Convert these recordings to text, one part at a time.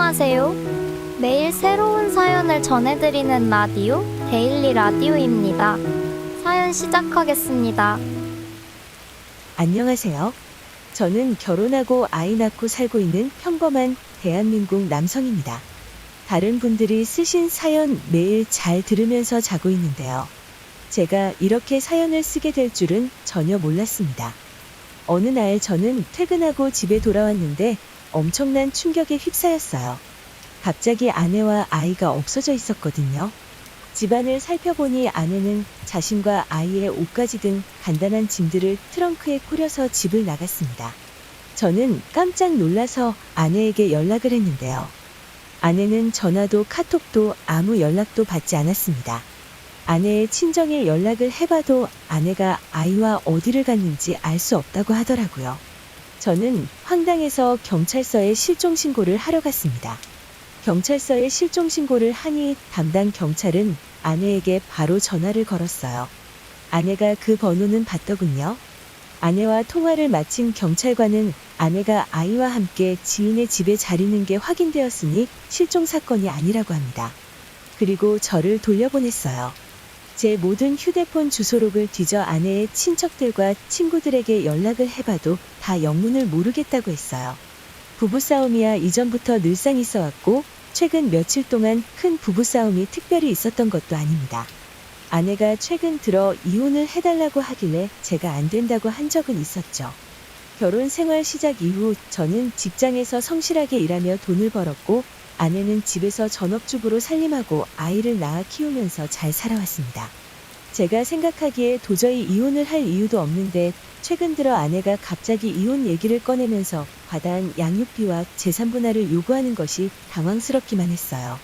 안녕하세요. 매일 새로운 사연을 전해드리는 라디오, 데일리 라디오입니다. 사연 시작하겠습니다. 안녕하세요. 저는 결혼하고 아이 낳고 살고 있는 평범한 대한민국 남성입니다. 다른 분들이 쓰신 사연 매일 잘 들으면서 자고 있는데요. 제가 이렇게 사연을 쓰게 될 줄은 전혀 몰랐습니다. 어느 날 저는 퇴근하고 집에 돌아왔는데 엄청난 충격에 휩싸였어요. 갑자기 아내와 아이가 없어져 있었거든요. 집안을 살펴보니 아내는 자신과 아이의 옷가지 등 간단한 짐들을 트렁크에 꾸려서 집을 나갔습니다. 저는 깜짝 놀라서 아내에게 연락을 했는데요. 아내는 전화도 카톡도 아무 연락도 받지 않았습니다. 아내의 친정에 연락을 해봐도 아내가 아이와 어디를 갔는지 알 수 없다고 하더라고요. 저는 황당해서 경찰서에 실종신고를 하러 갔습니다. 경찰서에 실종신고를 하니 담당 경찰은 아내에게 바로 전화를 걸었어요. 아내가 그 번호는 받더군요. 아내와 통화를 마친 경찰관은 아내가 아이와 함께 지인의 집에 잘 있는 게 확인되었으니 실종 사건이 아니라고 합니다. 그리고 저를 돌려보냈어요. 제 모든 휴대폰 주소록을 뒤져 아내의 친척들과 친구들에게 연락을 해봐도 다 영문을 모르겠다고 했어요. 부부싸움이야 이전부터 늘상 있어 왔고 최근 며칠 동안 큰 부부싸움이 특별히 있었던 것도 아닙니다. 아내가 최근 들어 이혼을 해달라고 하길래 제가 안 된다고 한 적은 있었죠. 결혼 생활 시작 이후 저는 직장에서 성실하게 일하며 돈을 벌었고 아내는 집에서 전업주부로 살림하고 아이를 낳아 키우면서 잘 살아왔습니다. 제가 생각하기에 도저히 이혼을 할 이유도 없는데 최근 들어 아내가 갑자기 이혼 얘기를 꺼내면서 과다한 양육비와 재산 분할을 요구하는 것이 당황스럽기만 했어요.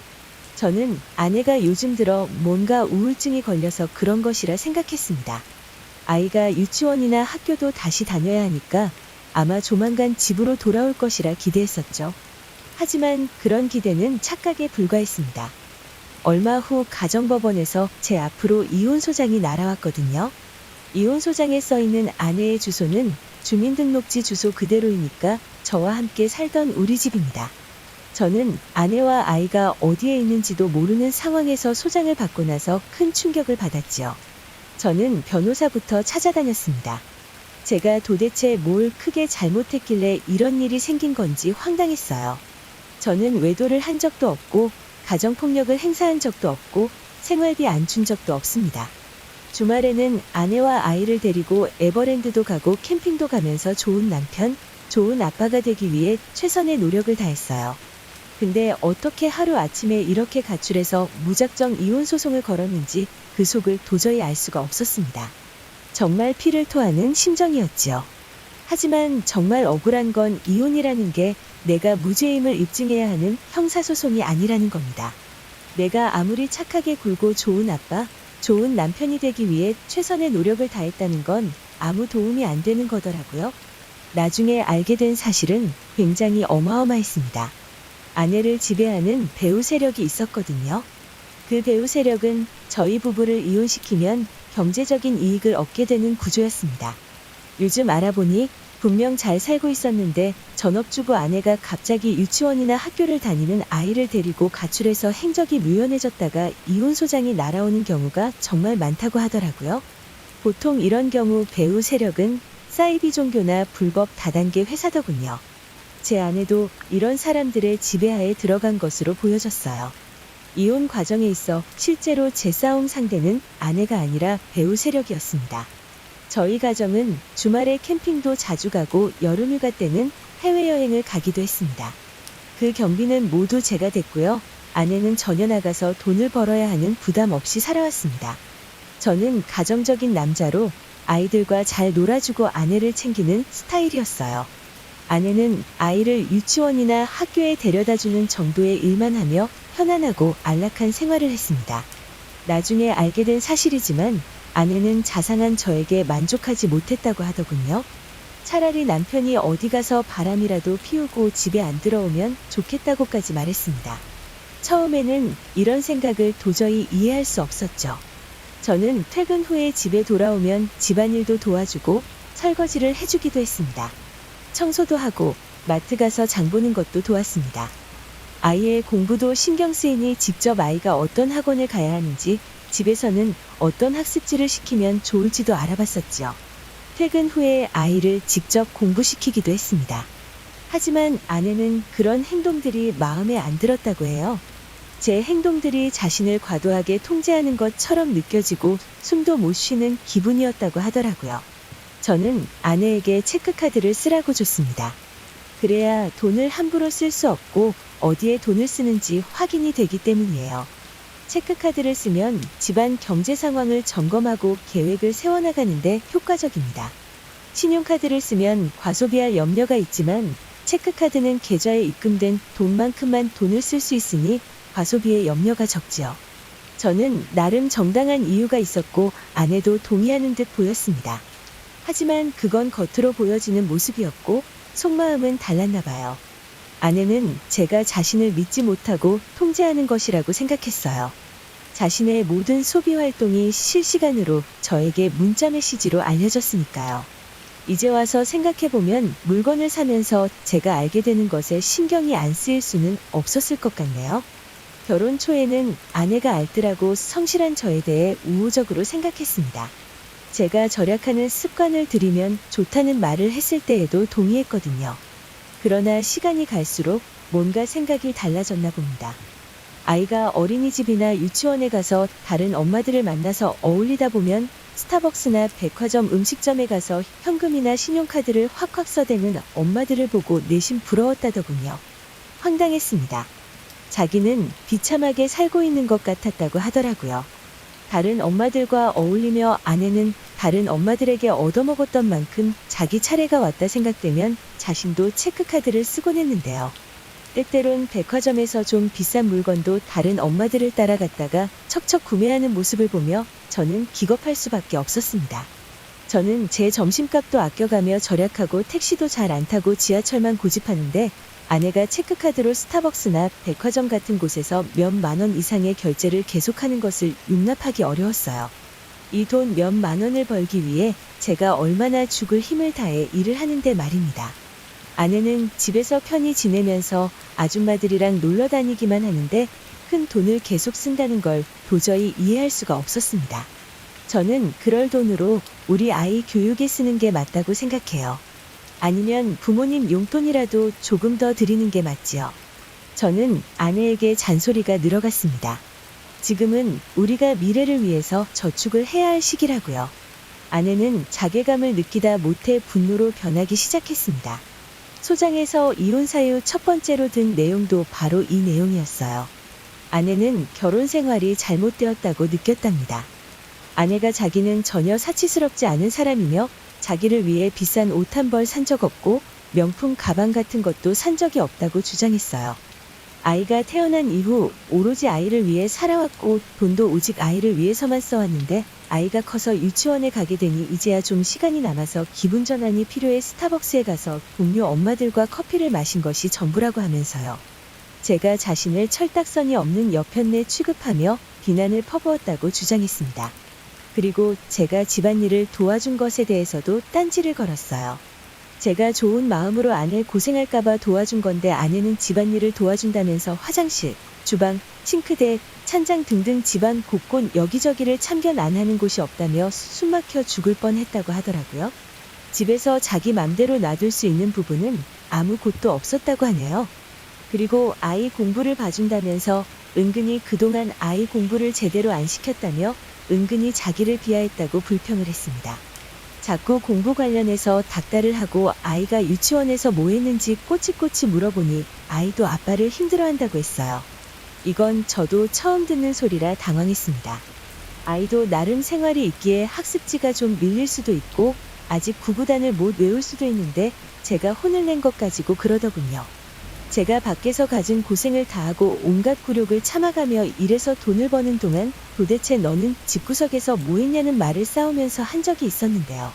저는 아내가 요즘 들어 뭔가 우울증이 걸려서 그런 것이라 생각했습니다. 아이가 유치원이나 학교도 다시 다녀야 하니까 아마 조만간 집으로 돌아올 것이라 기대했었죠. 하지만 그런 기대는 착각에 불과했습니다. 얼마 후 가정법원에서 제 앞으로 이혼소장이 날아왔거든요. 이혼소장에 써있는 아내의 주소는 주민등록지 주소 그대로이니까 저와 함께 살던 우리 집입니다. 저는 아내와 아이가 어디에 있는지도 모르는 상황에서 소장을 받고 나서 큰 충격을 받았지요. 저는 변호사부터 찾아다녔습니다. 제가 도대체 뭘 크게 잘못했길래 이런 일이 생긴 건지 황당했어요. 저는 외도를 한 적도 없고 가정폭력을 행사한 적도 없고 생활비 안 준 적도 없습니다. 주말에는 아내와 아이를 데리고 에버랜드도 가고 캠핑도 가면서 좋은 남편, 좋은 아빠가 되기 위해 최선의 노력을 다했어요. 근데 어떻게 하루아침에 이렇게 가출해서 무작정 이혼소송을 걸었는지 그 속을 도저히 알 수가 없었습니다. 정말 피를 토하는 심정이었지요. 하지만 정말 억울한 건 이혼이라는 게 내가 무죄임을 입증해야 하는 형사소송이 아니라는 겁니다. 내가 아무리 착하게 굴고 좋은 아빠, 좋은 남편이 되기 위해 최선의 노력을 다했다는 건 아무 도움이 안 되는 거더라고요. 나중에 알게 된 사실은 굉장히 어마어마했습니다. 아내를 지배하는 배우 세력이 있었거든요. 그 배우 세력은 저희 부부를 이혼시키면 경제적인 이익을 얻게 되는 구조였습니다. 요즘 알아보니 분명 잘 살고 있었는데 전업주부 아내가 갑자기 유치원이나 학교를 다니는 아이를 데리고 가출해서 행적이 묘연해졌다가 이혼소장이 날아오는 경우가 정말 많다고 하더라고요. 보통 이런 경우 배우 세력은 사이비 종교나 불법 다단계 회사더군요. 제 아내도 이런 사람들의 지배하에 들어간 것으로 보여졌어요. 이혼 과정에 있어 실제로 제 싸움 상대는 아내가 아니라 배우 세력이었습니다. 저희 가정은 주말에 캠핑도 자주 가고 여름휴가 때는 해외여행을 가기도 했습니다. 그 경비는 모두 제가 댔고요. 아내는 전혀 나가서 돈을 벌어야 하는 부담 없이 살아왔습니다. 저는 가정적인 남자로 아이들과 잘 놀아주고 아내를 챙기는 스타일이었어요. 아내는 아이를 유치원이나 학교에 데려다주는 정도의 일만 하며 편안하고 안락한 생활을 했습니다. 나중에 알게 된 사실이지만 아내는 자상한 저에게 만족하지 못했다고 하더군요. 차라리 남편이 어디 가서 바람이라도 피우고 집에 안 들어오면 좋겠다고까지 말했습니다. 처음에는 이런 생각을 도저히 이해할 수 없었죠. 저는 퇴근 후에 집에 돌아오면 집안일도 도와주고 설거지를 해주기도 했습니다. 청소도 하고 마트 가서 장 보는 것도 도왔습니다. 아이의 공부도 신경 쓰이니 직접 아이가 어떤 학원을 가야 하는지, 집에서는 어떤 학습지를 시키면 좋을지도 알아봤었지요. 퇴근 후에 아이를 직접 공부시키기도 했습니다. 하지만 아내는 그런 행동들이 마음에 안 들었다고 해요. 제 행동들이 자신을 과도하게 통제하는 것처럼 느껴지고 숨도 못 쉬는 기분이었다고 하더라고요. 저는 아내에게 체크카드를 쓰라고 줬습니다. 그래야 돈을 함부로 쓸 수 없고 어디에 돈을 쓰는지 확인이 되기 때문이에요. 체크카드를 쓰면 집안 경제 상황을 점검하고 계획을 세워나가는데 효과적입니다. 신용카드를 쓰면 과소비할 염려가 있지만 체크카드는 계좌에 입금된 돈만큼만 돈을 쓸 수 있으니 과소비의 염려가 적지요. 저는 나름 정당한 이유가 있었고 아내도 동의하는 듯 보였습니다. 하지만 그건 겉으로 보여지는 모습이었고 속마음은 달랐나 봐요. 아내는 제가 자신을 믿지 못하고 통제하는 것이라고 생각했어요. 자신의 모든 소비 활동이 실시간으로 저에게 문자 메시지로 알려졌으니까요. 이제 와서 생각해보면 물건을 사면서 제가 알게 되는 것에 신경이 안 쓰일 수는 없었을 것 같네요. 결혼 초에는 아내가 알뜰하고 성실한 저에 대해 우호적으로 생각했습니다. 제가 절약하는 습관을 들이면 좋다는 말을 했을 때에도 동의했거든요. 그러나 시간이 갈수록 뭔가 생각이 달라졌나 봅니다. 아이가 어린이집이나 유치원에 가서 다른 엄마들을 만나서 어울리다 보면 스타벅스나 백화점 음식점에 가서 현금이나 신용카드를 확확 써대는 엄마들을 보고 내심 부러웠다더군요. 황당했습니다. 자기는 비참하게 살고 있는 것 같았다고 하더라고요. 다른 엄마들과 어울리며 아내는 다른 엄마들에게 얻어먹었던 만큼 자기 차례가 왔다 생각되면 자신도 체크카드를 쓰곤 했는데요. 때때론 백화점에서 좀 비싼 물건도 다른 엄마들을 따라갔다가 척척 구매하는 모습을 보며 저는 기겁할 수밖에 없었습니다. 저는 제 점심값도 아껴가며 절약하고 택시도 잘 안 타고 지하철만 고집하는데 아내가 체크카드로 스타벅스나 백화점 같은 곳에서 몇만 원 이상의 결제를 계속하는 것을 용납하기 어려웠어요. 이 돈 몇만 원을 벌기 위해 제가 얼마나 죽을 힘을 다해 일을 하는데 말입니다. 아내는 집에서 편히 지내면서 아줌마들이랑 놀러 다니기만 하는데 큰 돈을 계속 쓴다는 걸 도저히 이해할 수가 없었습니다. 저는 그럴 돈으로 우리 아이 교육에 쓰는 게 맞다고 생각해요. 아니면 부모님 용돈이라도 조금 더 드리는 게 맞지요. 저는 아내에게 잔소리가 늘어갔습니다. 지금은 우리가 미래를 위해서 저축을 해야 할 시기라고요. 아내는 자괴감을 느끼다 못해 분노로 변하기 시작했습니다. 소장에서 이혼 사유 첫 번째로 든 내용도 바로 이 내용이었어요. 아내는 결혼 생활이 잘못되었다고 느꼈답니다. 아내가 자기는 전혀 사치스럽지 않은 사람이며 자기를 위해 비싼 옷 한 벌 산 적 없고 명품 가방 같은 것도 산 적이 없다고 주장했어요. 아이가 태어난 이후 오로지 아이를 위해 살아왔고 돈도 오직 아이를 위해서만 써왔는데 아이가 커서 유치원에 가게 되니 이제야 좀 시간이 남아서 기분 전환이 필요해 스타벅스에 가서 동료 엄마들과 커피를 마신 것이 전부라고 하면서요. 제가 자신을 철딱선이 없는 여편네 취급하며 비난을 퍼부었다고 주장했습니다. 그리고 제가 집안일을 도와준 것에 대해서도 딴지를 걸었어요. 제가 좋은 마음으로 아내 고생할까봐 도와준 건데 아내는 집안일을 도와준다면서 화장실, 주방, 싱크대, 찬장 등등 집안 곳곳 여기저기를 참견 안 하는 곳이 없다며 숨막혀 죽을 뻔했다고 하더라고요. 집에서 자기 맘대로 놔둘 수 있는 부분은 아무 곳도 없었다고 하네요. 그리고 아이 공부를 봐준다면서 은근히 그동안 아이 공부를 제대로 안 시켰다며 은근히 자기를 비하했다고 불평을 했습니다. 자꾸 공부 관련해서 닥달을 하고 아이가 유치원에서 뭐 했는지 꼬치꼬치 물어보니 아이도 아빠를 힘들어한다고 했어요. 이건 저도 처음 듣는 소리라 당황했습니다. 아이도 나름 생활이 있기에 학습지가 좀 밀릴 수도 있고 아직 구구단을 못 외울 수도 있는데 제가 혼을 낸 것 가지고 그러더군요. 제가 밖에서 가진 고생을 다하고 온갖 굴욕을 참아가며 일해서 돈을 버는 동안 도대체 너는 집구석에서 뭐 했냐는 말을 싸우면서 한 적이 있었는데요.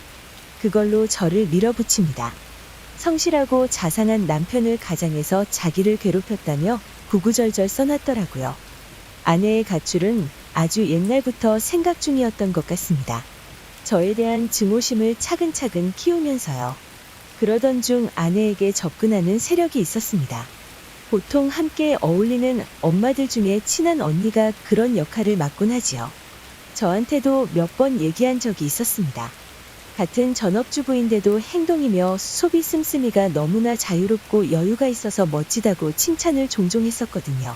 그걸로 저를 밀어붙입니다. 성실하고 자상한 남편을 가장해서 자기를 괴롭혔다며 구구절절 써놨더라고요. 아내의 가출은 아주 옛날부터 생각 중이었던 것 같습니다. 저에 대한 증오심을 차근차근 키우면서요. 그러던 중 아내에게 접근하는 세력이 있었습니다. 보통 함께 어울리는 엄마들 중에 친한 언니가 그런 역할을 맡곤 하지요. 저한테도 몇 번 얘기한 적이 있었습니다. 같은 전업주부인데도 행동이며 소비 씀씀이가 너무나 자유롭고 여유가 있어서 멋지다고 칭찬을 종종 했었거든요.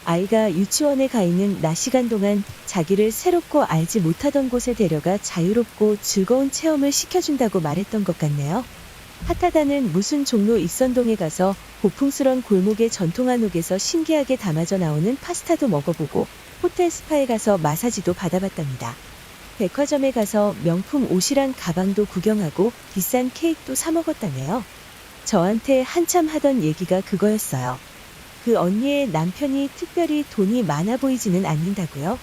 아이가 유치원에 가 있는 낮 시간 동안 자기를 새롭고 알지 못하던 곳에 데려가 자유롭고 즐거운 체험을 시켜준다고 말했던 것 같네요. 핫하다는 무슨 종로 익선동에 가서 고풍스런 골목의 전통 한옥에서 신기하게 담아져 나오는 파스타도 먹어보고 호텔 스파에 가서 마사지도 받아봤답니다. 백화점에 가서 명품 옷이랑 가방도 구경하고 비싼 케이크도 사 먹었다네요. 저한테 한참 하던 얘기가 그거였어요. 그 언니의 남편이 특별히 돈이 많아 보이지는 않는다고요?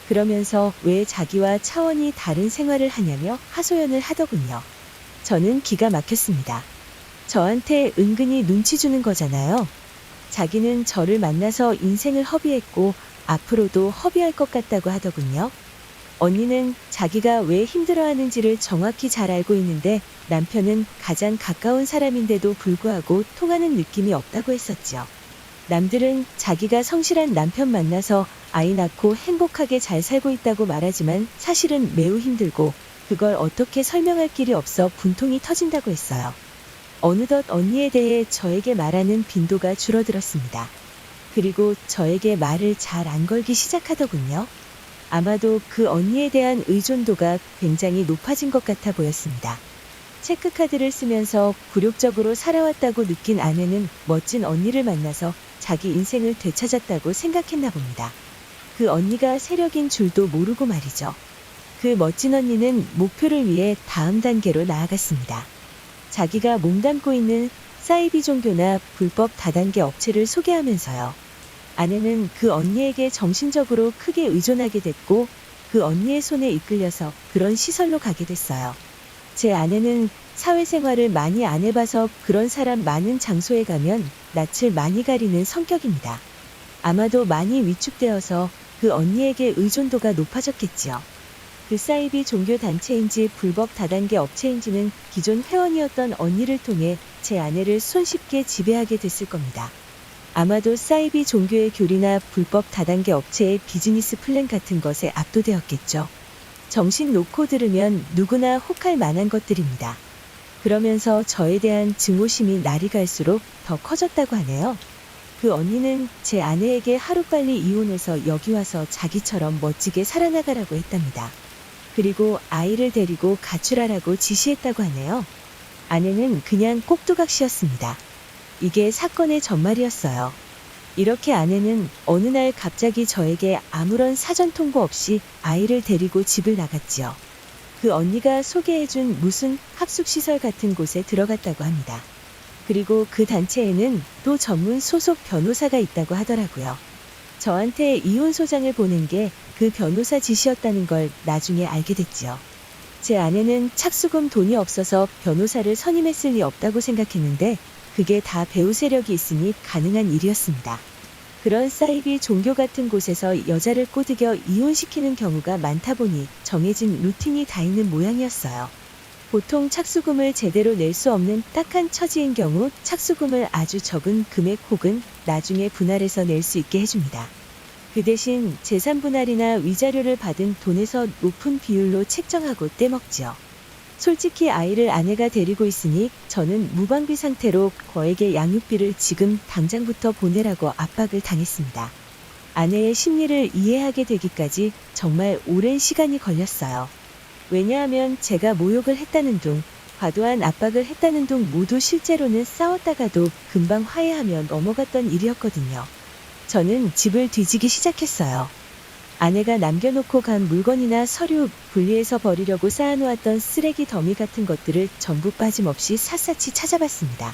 그러면서 왜 자기와 차원이 다른 생활을 하냐며 하소연을 하더군요. 저는 기가 막혔습니다. 저한테 은근히 눈치 주는 거잖아요. 자기는 저를 만나서 인생을 허비했고 앞으로도 허비할 것 같다고 하더군요. 언니는 자기가 왜 힘들어하는지를 정확히 잘 알고 있는데 남편은 가장 가까운 사람인데도 불구하고 통하는 느낌이 없다고 했었죠. 남들은 자기가 성실한 남편 만나서 아이 낳고 행복하게 잘 살고 있다고 말하지만 사실은 매우 힘들고 그걸 어떻게 설명할 길이 없어 분통이 터진다고 했어요. 어느덧 언니에 대해 저에게 말하는 빈도가 줄어들었습니다. 그리고 저에게 말을 잘 안 걸기 시작하더군요. 아마도 그 언니에 대한 의존도가 굉장히 높아진 것 같아 보였습니다. 체크카드를 쓰면서 굴욕적으로 살아왔다고 느낀 아내는 멋진 언니를 만나서 자기 인생을 되찾았다고 생각했나 봅니다. 그 언니가 세력인 줄도 모르고 말이죠. 그 멋진 언니는 목표를 위해 다음 단계로 나아갔습니다. 자기가 몸담고 있는 사이비 종교나 불법 다단계 업체를 소개하면서요. 아내는 그 언니에게 정신적으로 크게 의존하게 됐고 그 언니의 손에 이끌려서 그런 시설로 가게 됐어요. 제 아내는 사회생활을 많이 안 해봐서 그런 사람 많은 장소에 가면 낯을 많이 가리는 성격입니다. 아마도 많이 위축되어서 그 언니에게 의존도가 높아졌겠지요. 그 사이비 종교 단체인지 불법 다단계 업체인지는 기존 회원이었던 언니를 통해 제 아내를 손쉽게 지배하게 됐을 겁니다. 아마도 사이비 종교의 교리나 불법 다단계 업체의 비즈니스 플랜 같은 것에 압도되었겠죠. 정신 놓고 들으면 누구나 혹할 만한 것들입니다. 그러면서 저에 대한 증오심이 날이 갈수록 더 커졌다고 하네요. 그 언니는 제 아내에게 하루빨리 이혼해서 여기 와서 자기처럼 멋지게 살아나가라고 했답니다. 그리고 아이를 데리고 가출하라고 지시했다고 하네요. 아내는 그냥 꼭두각시였습니다. 이게 사건의 전말이었어요. 이렇게 아내는 어느 날 갑자기 저에게 아무런 사전 통보 없이 아이를 데리고 집을 나갔지요. 그 언니가 소개해준 무슨 합숙시설 같은 곳에 들어갔다고 합니다. 그리고 그 단체에는 또 전문 소속 변호사가 있다고 하더라고요. 저한테 이혼 소장을 보낸 게 그 변호사 짓이었다는 걸 나중에 알게 됐지요. 제 아내는 착수금 돈이 없어서 변호사를 선임했을 리 없다고 생각했는데 그게 다 배우 세력이 있으니 가능한 일이었습니다. 그런 사이비 종교 같은 곳에서 여자를 꼬드겨 이혼시키는 경우가 많다 보니 정해진 루틴이 다 있는 모양이었어요. 보통 착수금을 제대로 낼 수 없는 딱한 처지인 경우 착수금을 아주 적은 금액 혹은 나중에 분할해서 낼 수 있게 해줍니다. 그 대신 재산 분할이나 위자료를 받은 돈에서 높은 비율로 책정하고 떼먹지요. 솔직히 아이를 아내가 데리고 있으니 저는 무방비 상태로 거액의 양육비를 지금 당장부터 보내라고 압박을 당했습니다. 아내의 심리를 이해하게 되기까지 정말 오랜 시간이 걸렸어요. 왜냐하면 제가 모욕을 했다는 둥, 과도한 압박을 했다는 둥 모두 실제로는 싸웠다가도 금방 화해하며 넘어갔던 일이었거든요. 저는 집을 뒤지기 시작했어요. 아내가 남겨놓고 간 물건이나 서류, 분리해서 버리려고 쌓아놓았던 쓰레기 더미 같은 것들을 전부 빠짐없이 샅샅이 찾아봤습니다.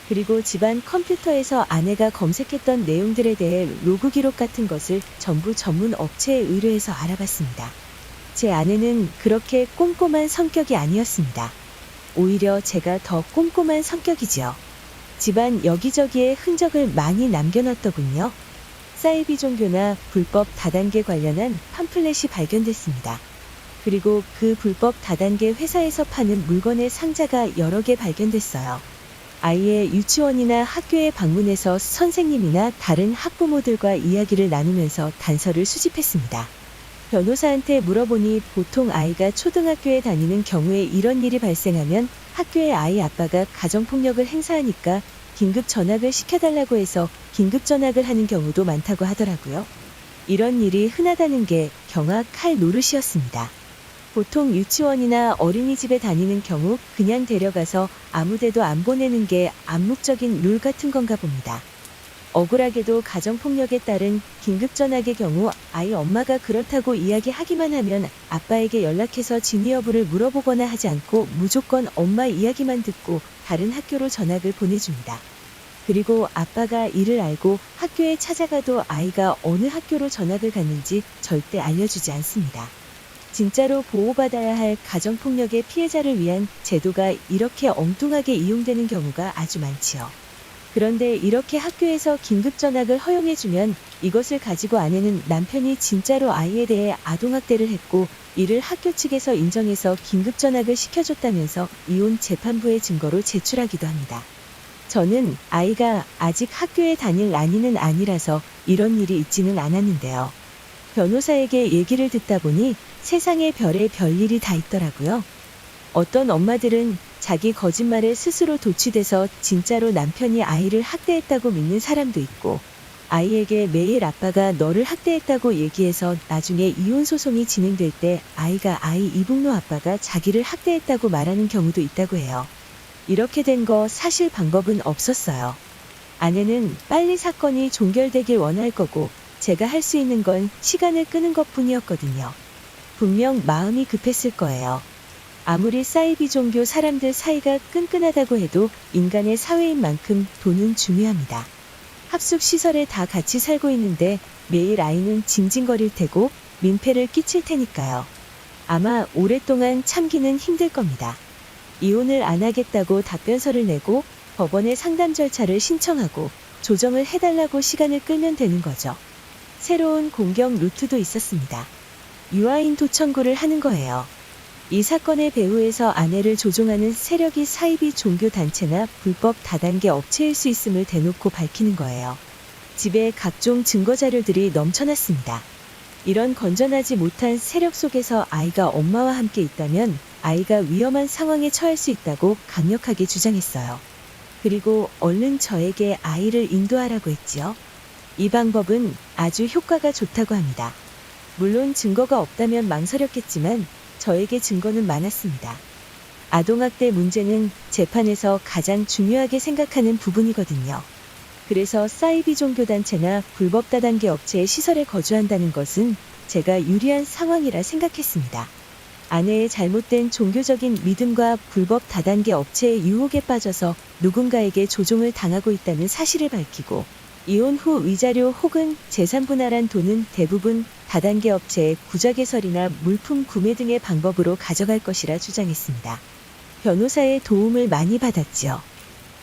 그리고 집안 컴퓨터에서 아내가 검색했던 내용들에 대해 로그 기록 같은 것을 전부 전문 업체에 의뢰해서 알아봤습니다. 제 아내는 그렇게 꼼꼼한 성격이 아니었습니다. 오히려 제가 더 꼼꼼한 성격이지요. 집안 여기저기에 흔적을 많이 남겨놨더군요. 사이비 종교나 불법 다단계 관련한 팜플렛이 발견됐습니다. 그리고 그 불법 다단계 회사에서 파는 물건의 상자가 여러 개 발견됐어요. 아이의 유치원이나 학교에 방문해서 선생님이나 다른 학부모들과 이야기를 나누면서 단서를 수집했습니다. 변호사한테 물어보니 보통 아이가 초등학교에 다니는 경우에 이런 일이 발생하면 학교의 아이 아빠가 가정폭력을 행사하니까 긴급 전학을 시켜달라고 해서 긴급 전학을 하는 경우도 많다고 하더라고요. 이런 일이 흔하다는 게 경아 칼 노릇이었습니다. 보통 유치원이나 어린이집에 다니는 경우 그냥 데려가서 아무데도 안 보내는 게 암묵적인 룰 같은 건가 봅니다. 억울하게도 가정폭력에 따른 긴급전학의 경우 아이 엄마가 그렇다고 이야기하기만 하면 아빠에게 연락해서 진위 여부를 물어보거나 하지 않고 무조건 엄마 이야기만 듣고 다른 학교로 전학을 보내줍니다. 그리고 아빠가 이를 알고 학교에 찾아가도 아이가 어느 학교로 전학을 갔는지 절대 알려주지 않습니다. 진짜로 보호받아야 할 가정폭력의 피해자를 위한 제도가 이렇게 엉뚱하게 이용되는 경우가 아주 많지요. 그런데 이렇게 학교에서 긴급전학을 허용해주면 이것을 가지고 아내는 남편이 진짜로 아이에 대해 아동학대를 했고 이를 학교 측에서 인정해서 긴급전학을 시켜줬다면서 이혼 재판부의 증거로 제출하기도 합니다. 저는 아이가 아직 학교에 다닐 나이는 아니라서 이런 일이 있지는 않았는데요. 변호사에게 얘기를 듣다 보니 세상에 별의 별일이 다 있더라고요. 어떤 엄마들은 자기 거짓말에 스스로 도취돼서 진짜로 남편이 아이를 학대했다고 믿는 사람도 있고 아이에게 매일 아빠가 너를 학대했다고 얘기해서 나중에 이혼 소송이 진행될 때 아이가 아이 이북로 아빠가 자기를 학대했다고 말하는 경우도 있다고 해요. 이렇게 된 거 사실 방법은 없었어요. 아내는 빨리 사건이 종결되길 원할 거고 제가 할 수 있는 건 시간을 끄는 것뿐이었거든요. 분명 마음이 급했을 거예요. 아무리 사이비 종교 사람들 사이가 끈끈하다고 해도 인간의 사회인 만큼 돈은 중요합니다. 합숙시설에 다 같이 살고 있는데 매일 아이는 징징거릴 테고 민폐를 끼칠 테니까요. 아마 오랫동안 참기는 힘들 겁니다. 이혼을 안 하겠다고 답변서를 내고 법원에 상담 절차를 신청하고 조정을 해달라고 시간을 끌면 되는 거죠. 새로운 공격 루트도 있었습니다. 유아인도 청구를 하는 거예요. 이 사건의 배후에서 아내를 조종하는 세력이 사이비 종교단체나 불법 다단계 업체일 수 있음을 대놓고 밝히는 거예요. 집에 각종 증거자료들이 넘쳐났습니다. 이런 건전하지 못한 세력 속에서 아이가 엄마와 함께 있다면 아이가 위험한 상황에 처할 수 있다고 강력하게 주장했어요. 그리고 얼른 저에게 아이를 인도하라고 했지요. 이 방법은 아주 효과가 좋다고 합니다. 물론 증거가 없다면 망설였겠지만 저에게 증거는 많았습니다. 아동학대 문제는 재판에서 가장 중요하게 생각하는 부분이거든요. 그래서 사이비 종교단체나 불법 다단계 업체의 시설에 거주한다는 것은 제가 유리한 상황이라 생각했습니다. 아내의 잘못된 종교적인 믿음과 불법 다단계 업체의 유혹에 빠져서 누군가에게 조종을 당하고 있다는 사실을 밝히고 이혼 후 위자료 혹은 재산 분할한 돈은 대부분 다단계 업체의 구자 개설이나 물품 구매 등의 방법으로 가져갈 것이라 주장했습니다. 변호사의 도움을 많이 받았지요.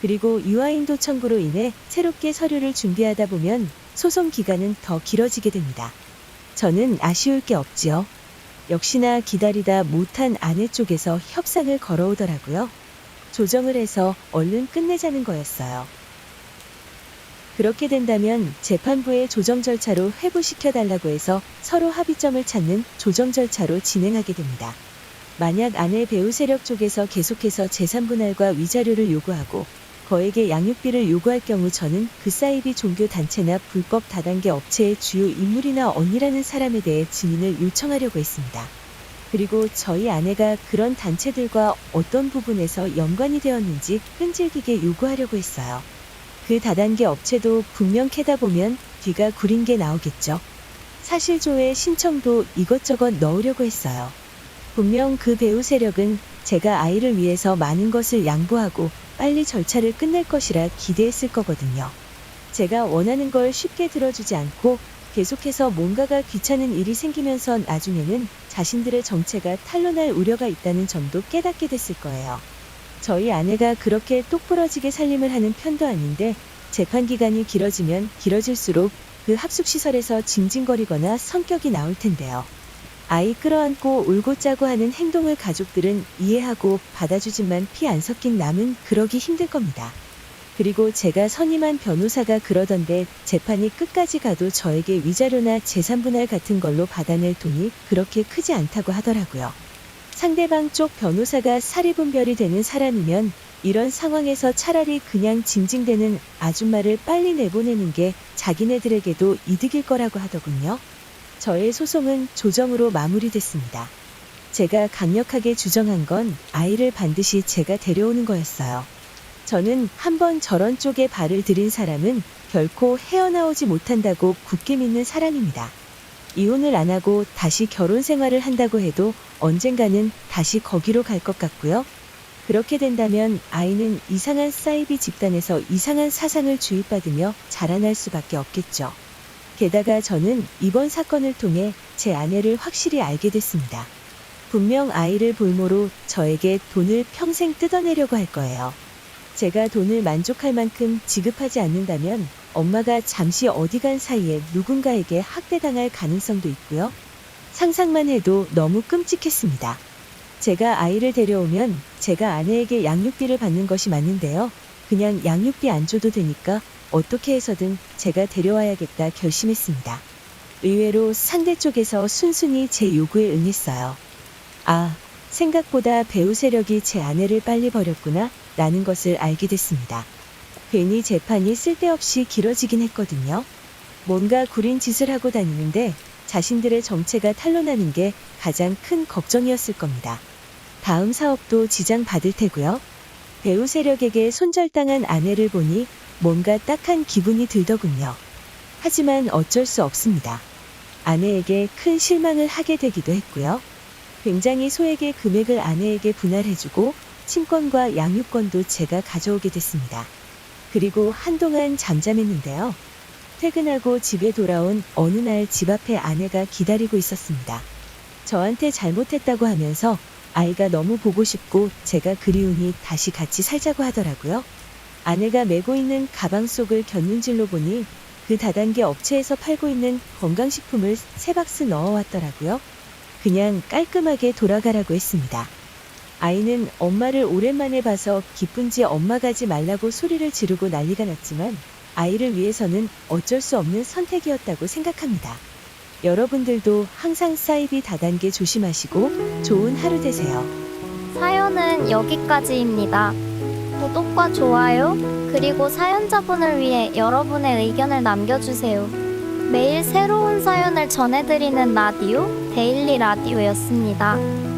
그리고 유아인도 청구로 인해 새롭게 서류를 준비하다 보면 소송 기간은 더 길어지게 됩니다. 저는 아쉬울 게 없지요. 역시나 기다리다 못한 아내 쪽에서 협상을 걸어오더라고요. 조정을 해서 얼른 끝내자는 거였어요. 그렇게 된다면 재판부의 조정 절차로 회부시켜달라고 해서 서로 합의점을 찾는 조정 절차로 진행하게 됩니다. 만약 아내 배우 세력 쪽에서 계속해서 재산 분할과 위자료를 요구하고 거액의 양육비를 요구할 경우 저는 그 사이비 종교 단체나 불법 다단계 업체의 주요 인물이나 언니라는 사람에 대해 증인을 요청하려고 했습니다. 그리고 저희 아내가 그런 단체들과 어떤 부분에서 연관이 되었는지 끈질기게 요구하려고 했어요. 그 다단계 업체도 분명 캐다 보면 뒤가 구린 게 나오겠죠. 사실조회 신청도 이것저것 넣으려고 했어요. 분명 그 배우 세력은 제가 아이를 위해서 많은 것을 양보하고 빨리 절차를 끝낼 것이라 기대했을 거거든요. 제가 원하는 걸 쉽게 들어주지 않고 계속해서 뭔가가 귀찮은 일이 생기면서 나중에는 자신들의 정체가 탄로날 우려가 있다는 점도 깨닫게 됐을 거예요. 저희 아내가 그렇게 똑부러지게 살림을 하는 편도 아닌데 재판 기간이 길어지면 길어질수록 그 합숙시설에서 징징거리거나 성격이 나올 텐데요. 아이 끌어안고 울고 짜고 하는 행동을 가족들은 이해하고 받아주지만 피 안 섞인 남은 그러기 힘들 겁니다. 그리고 제가 선임한 변호사가 그러던데 재판이 끝까지 가도 저에게 위자료나 재산분할 같은 걸로 받아낼 돈이 그렇게 크지 않다고 하더라고요. 상대방 쪽 변호사가 사리분별이 되는 사람이면 이런 상황에서 차라리 그냥 징징대는 아줌마를 빨리 내보내는 게 자기네들에게도 이득일 거라고 하더군요. 저의 소송은 조정으로 마무리됐습니다. 제가 강력하게 주장한 건 아이를 반드시 제가 데려오는 거였어요. 저는 한번 저런 쪽에 발을 들인 사람은 결코 헤어나오지 못한다고 굳게 믿는 사람입니다. 이혼을 안 하고 다시 결혼 생활을 한다고 해도 언젠가는 다시 거기로 갈 것 같고요. 그렇게 된다면 아이는 이상한 사이비 집단에서 이상한 사상을 주입받으며 자라날 수밖에 없겠죠. 게다가 저는 이번 사건을 통해 제 아내를 확실히 알게 됐습니다. 분명 아이를 볼모로 저에게 돈을 평생 뜯어내려고 할 거예요. 제가 돈을 만족할 만큼 지급하지 않는다면 엄마가 잠시 어디 간 사이에 누군가에게 학대당할 가능성도 있고요. 상상만 해도 너무 끔찍했습니다. 제가 아이를 데려오면 제가 아내에게 양육비를 받는 것이 맞는데요. 그냥 양육비 안 줘도 되니까 어떻게 해서든 제가 데려와야겠다 결심했습니다. 의외로 상대 쪽에서 순순히 제 요구에 응했어요. 아, 생각보다 배우 세력이 제 아내를 빨리 버렸구나 라는 것을 알게 됐습니다. 괜히 재판이 쓸데없이 길어지긴 했거든요. 뭔가 구린 짓을 하고 다니는데 자신들의 정체가 탄로나는 게 가장 큰 걱정이었을 겁니다. 다음 사업도 지장 받을 테고요. 배우 세력에게 손절당한 아내를 보니 뭔가 딱한 기분이 들더군요. 하지만 어쩔 수 없습니다. 아내에게 큰 실망을 하게 되기도 했고요. 굉장히 소액의 금액을 아내에게 분할해주고 친권과 양육권도 제가 가져오게 됐습니다. 그리고 한동안 잠잠했는데요. 퇴근하고 집에 돌아온 어느 날 집 앞에 아내가 기다리고 있었습니다. 저한테 잘못했다고 하면서 아이가 너무 보고 싶고 제가 그리우니 다시 같이 살자고 하더라고요. 아내가 메고 있는 가방 속을 곁눈질로 보니 그 다단계 업체에서 팔고 있는 건강식품을 3박스 넣어왔더라고요. 그냥 깔끔하게 돌아가라고 했습니다. 아이는 엄마를 오랜만에 봐서 기쁜지 엄마 가지 말라고 소리를 지르고 난리가 났지만 아이를 위해서는 어쩔 수 없는 선택이었다고 생각합니다. 여러분들도 항상 사이비 다단계 조심하시고 좋은 하루 되세요. 사연은 여기까지입니다. 구독과 좋아요, 그리고 사연자분을 위해 여러분의 의견을 남겨주세요. 매일 새로운 사연을 전해드리는 라디오, 데일리 라디오였습니다.